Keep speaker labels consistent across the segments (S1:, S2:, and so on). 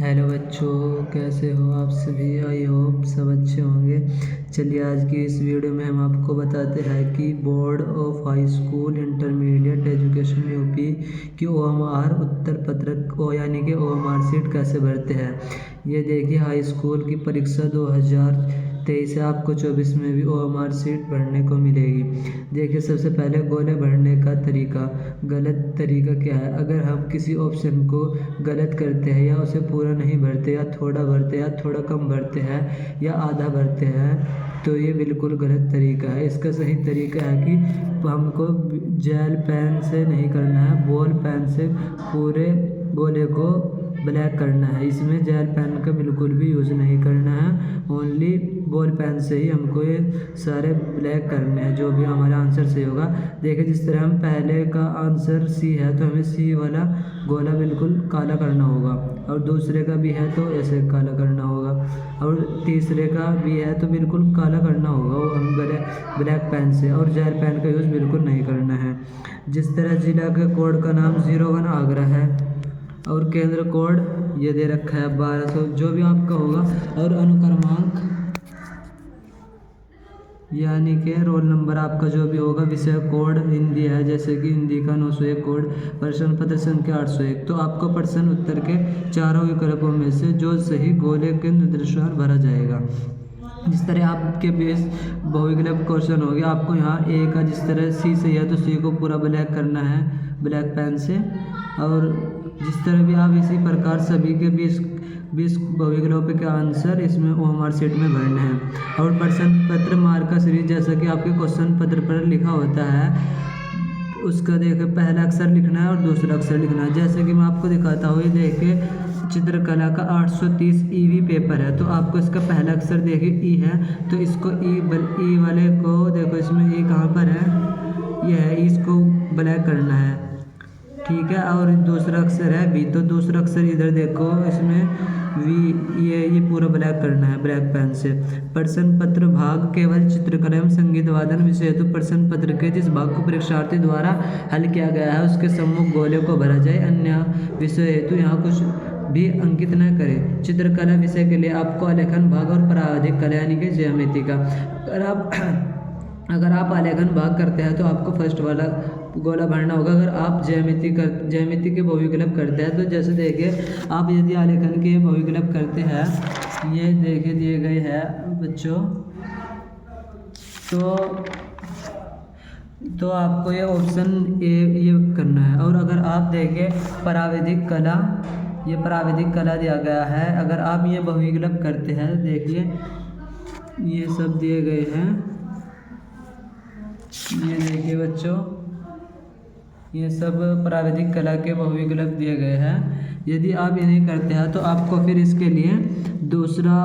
S1: Hello बच्चों, कैसे हो आप सभी। आई होप सब अच्छे होंगे। चलिए आज की इस वीडियो में हम आपको बताते हैं कि board of high school intermediate education UP की ओएमआर उत्तर पत्रक यानी कि ओएमआर सीट कैसे भरते हैं। ये देखिए, हाई स्कूल की परीक्षा 2023 से आपको 24 में भी ओएमआर सीट भरने को मिलेगी। देखिए, सबसे पहले गोले भरने का तरीका। गलत तरीका क्या है? अगर हम किसी ऑप्शन को गलत करते हैं या उसे पूरा नहीं भरते या थोड़ा भरते या थोड़ा कम भरते हैं या आधा भरते हैं तो ये बिल्कुल गलत तरीका है। इसका सही तरीका है कि हमको जेल पेन से नहीं करना है, बॉल पेन से पूरे गोले को ब्लैक करना है। इसमें जेल पेन का बिल्कुल भी यूज़ नहीं करना है, ओनली बॉल पेन से ही हमको ये सारे ब्लैक करने हैं, जो भी हमारा आंसर सही होगा। देखिए, जिस तरह हम पहले का आंसर सी है तो हमें सी वाला गोला बिल्कुल काला करना होगा, और दूसरे का भी है तो ऐसे काला करना होगा, और तीसरे का भी है तो बिल्कुल काला करना होगा वो हम ब्लैक पेन से, और जेल पेन का यूज़ बिल्कुल नहीं करना है। जिस तरह जिला के कोड का नाम 01 आगरा है और केंद्र कोड ये दे रखा है 1200, जो भी आपका होगा, और अनुक्रमांक यानी कि रोल नंबर आपका जो भी होगा। विषय कोड हिंदी है, जैसे कि हिंदी का 901 कोड। प्रश्न पत्र संख्या 801। तो आपको प्रश्न उत्तर के चारों विकल्पों में से जो सही गोले के निर्देशानुसार भरा जाएगा। जिस तरह आपके बेस बहुविकल्प क्वेश्चन हो गया, आपको यहाँ ए का जिस तरह सी सही है तो सी को पूरा ब्लैक करना है ब्लैक पेन से, और जिस तरह भी आप इसी प्रकार सभी के 20 बहुविकल्पों के आंसर इसमें ओएमआर सीट में भरने हैं। और प्रश्न पत्र मार्क का सीरीज, जैसा कि आपके क्वेश्चन पत्र पर लिखा होता है, उसका देखिए पहला अक्षर लिखना है और दूसरा अक्षर लिखना है। जैसे कि मैं आपको दिखाता हूँ, ये देखिए चित्रकला का 830 ईवी पेपर है, तो आपको इसका पहला अक्षर देखिए ई है, तो इसको ई वाले को देखो, इसमें ई कहाँ पर है, ये है, इसको ब्लैक करना है, ठीक है। और दूसरा अक्षर है बी, तो दूसरा अक्षर इधर देखो, इसमें वी, ये पूरा ब्लैक करना है ब्लैक पेन से। प्रश्न पत्र भाग केवल चित्रकला एवं संगीत वादन विषय हेतु प्रश्न पत्र के जिस भाग को परीक्षार्थी द्वारा हल किया गया है उसके सम्मुख गोले को भरा जाए, अन्य विषय हेतु यहाँ कुछ भी अंकित न करें। चित्रकला विषय के लिए आपको आलेखन भाग और प्रावधिक कला यानी कि ज्यामिति का, अगर आप आलेखन भाग करते हैं तो आपको फर्स्ट वाला गोला भरना होगा। अगर आप ज्यामिति के बहुविकल्प करते हैं तो जैसे देखिए, आप यदि आलेखन के बहुविकल्प करते हैं, ये देखिए दिए गए हैं बच्चों, तो आपको ये ऑप्शन ए ये करना है। और अगर आप देखें प्राविधिक कला, ये प्राविधिक कला दिया गया है, अगर आप ये बहुविकल्प करते हैं, देखिए ये सब दिए गए हैं, ये देखिए बच्चों, ये सब प्राविधिक कला के बहुविकल्प दिए गए हैं। यदि आप इन्हें करते हैं तो आपको फिर इसके लिए दूसरा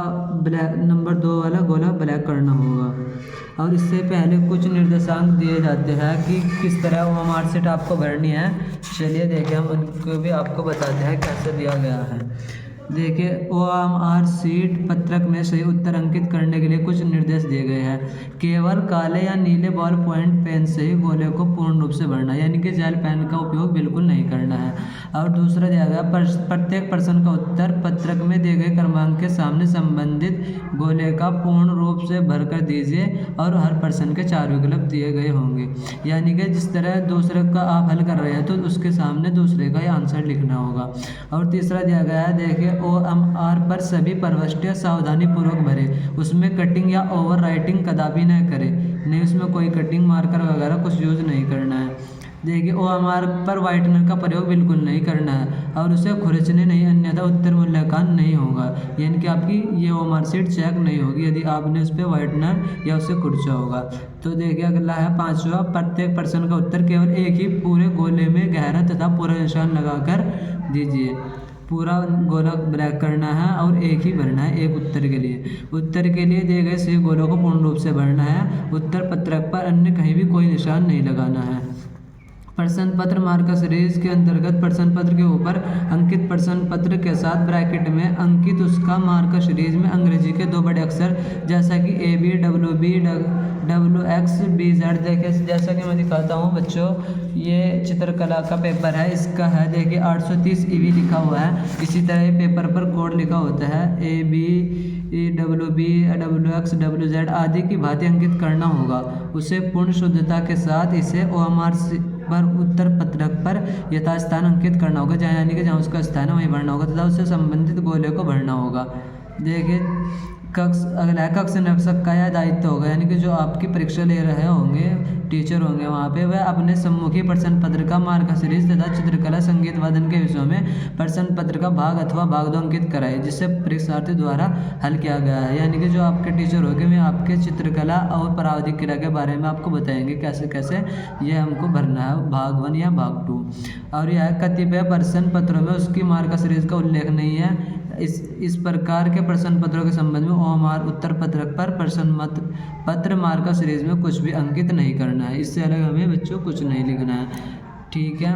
S1: ब्लैक नंबर 2 वाला गोला ब्लैक करना होगा। और इससे पहले कुछ निर्देशांक दिए जाते हैं कि किस तरह ओएमआर सीट आपको भरनी है। चलिए देखिए, हम उनको भी आपको बताते हैं कैसे दिया गया है। देखिए, ओएमआर सीट पत्रक में सही उत्तर अंकित करने के लिए कुछ निर्देश दिए गए हैं। केवल काले या नीले बॉल पॉइंट पेन से ही गोले को पूर्ण रूप से भरना है, यानी कि जेल पेन का उपयोग बिल्कुल नहीं करना है। और दूसरा दिया गया, प्रत्येक प्रश्न का उत्तर पत्रक में दिए गए क्रमांक के सामने संबंधित गोले का पूर्ण रूप से भर कर दीजिए, और हर प्रश्न के 4 विकल्प दिए गए होंगे। यानी कि जिस तरह दूसरे का आप हल कर रहे हैं तो उसके सामने दूसरे का ही आंसर लिखना होगा। और तीसरा दिया गया है, देखिए ओएमआर पर सभी प्रविष्टियाँ सावधानी पूर्वक भरें, उसमें कटिंग या ओवर राइटिंग कदापि न करें, नहीं उसमें कोई कटिंग मार्कर वगैरह कुछ यूज़ नहीं करना है। देखिए, ओएमआर पर व्हाइटनर का प्रयोग बिल्कुल नहीं करना है, और उसे खुरचने नहीं, अन्यथा उत्तर मूल्यांकन नहीं होगा, यानी कि आपकी ये ओएमआर सीट चेक नहीं होगी यदि आपने उस पर व्हाइटनर या उसे खुरचा होगा। तो देखिए अगला है 5वां, प्रत्येक प्रश्न का उत्तर केवल एक ही पूरे गोले में गहरा तथा पूरा निशान लगाकर दीजिए। पूरा गोला ब्लैक करना है और एक ही भरना है एक उत्तर के लिए। उत्तर के लिए दिए गए सही गोलों को पूर्ण रूप से भरना है। उत्तर पत्रक पर अन्य कहीं भी कोई निशान नहीं लगाना है। प्रश्न पत्र मार्का सीरीज के अंतर्गत प्रश्न पत्र के ऊपर अंकित प्रश्न पत्र के साथ ब्रैकेट में अंकित उसका मार्का सीरीज में अंग्रेजी के 2 बड़े अक्षर जैसा कि AB, WB, WXBZ। देखिए जैसा कि मैं दिखाता हूँ बच्चों, ये चित्रकला का पेपर है, इसका है देखिए 830 EV लिखा हुआ है। इसी तरह ये पेपर पर कोड लिखा होता है AB WB WX WZ आदि की भांति अंकित करना होगा। उसे पूर्ण शुद्धता के साथ इसे OMR पर उत्तर पत्रक पर यथास्थान अंकित करना होगा, जहाँ यानी कि जहाँ उसका स्थान है वहीं भरना होगा तथा उससे संबंधित गोले को भरना होगा। देखिए अगला है कक्ष निरीक्षक का यह दायित्व होगा, यानी कि जो आपकी परीक्षा ले रहे होंगे टीचर होंगे वहाँ पे, वह अपने सम्मुखी प्रश्न पत्र का मार्क सीरीज तथा चित्रकला संगीत वादन के विषयों में प्रश्न पत्र का भाग अथवा भाग 2 अंकित कराए, जिससे परीक्षार्थी द्वारा हल किया गया है। यानी कि जो आपके टीचर होंगे वे आपके चित्रकला और प्रावधिक क्रिया के बारे में आपको बताएंगे कैसे कैसे ये हमको भरना है, भाग 1 या भाग 2। और यह कतिपय प्रश्न पत्रों में उसकी मार्क सीरीज का उल्लेख नहीं है। इस प्रकार के प्रश्न पत्रों के संबंध में OMR उत्तर पत्रक पर प्रश्न पत्र मार्का सीरीज में कुछ भी अंकित नहीं करना है। इससे अलग हमें बच्चों कुछ नहीं लिखना है, ठीक है।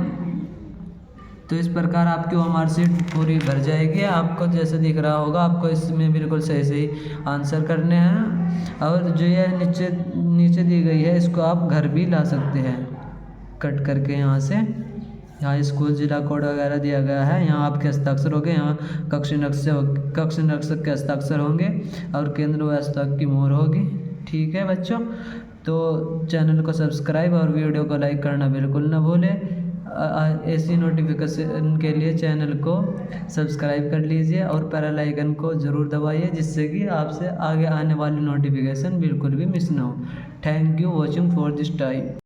S1: तो इस प्रकार आपकी OMR शीट पूरी भर जाएगी। आपको जैसे दिख रहा होगा, आपको इसमें बिल्कुल सही सही आंसर करने हैं। और जो ये नीचे दी गई है इसको आप घर भी ला सकते हैं कट करके। यहाँ स्कूल जिला कोड वगैरह दिया गया है, यहाँ आपके हस्ताक्षर होंगे, यहाँ कक्ष निरीक्षक के हस्ताक्षर होंगे और केंद्र व्यवस्था की मोहर होगी, ठीक है बच्चों। तो चैनल को सब्सक्राइब और वीडियो को लाइक करना बिल्कुल ना भूलें। ऐसी नोटिफिकेशन के लिए चैनल को सब्सक्राइब कर लीजिए और बेल आइकन को ज़रूर दबाइए, जिससे कि आपसे आगे आने वाली नोटिफिकेशन बिल्कुल भी मिस ना हो। Thank you watching for this time.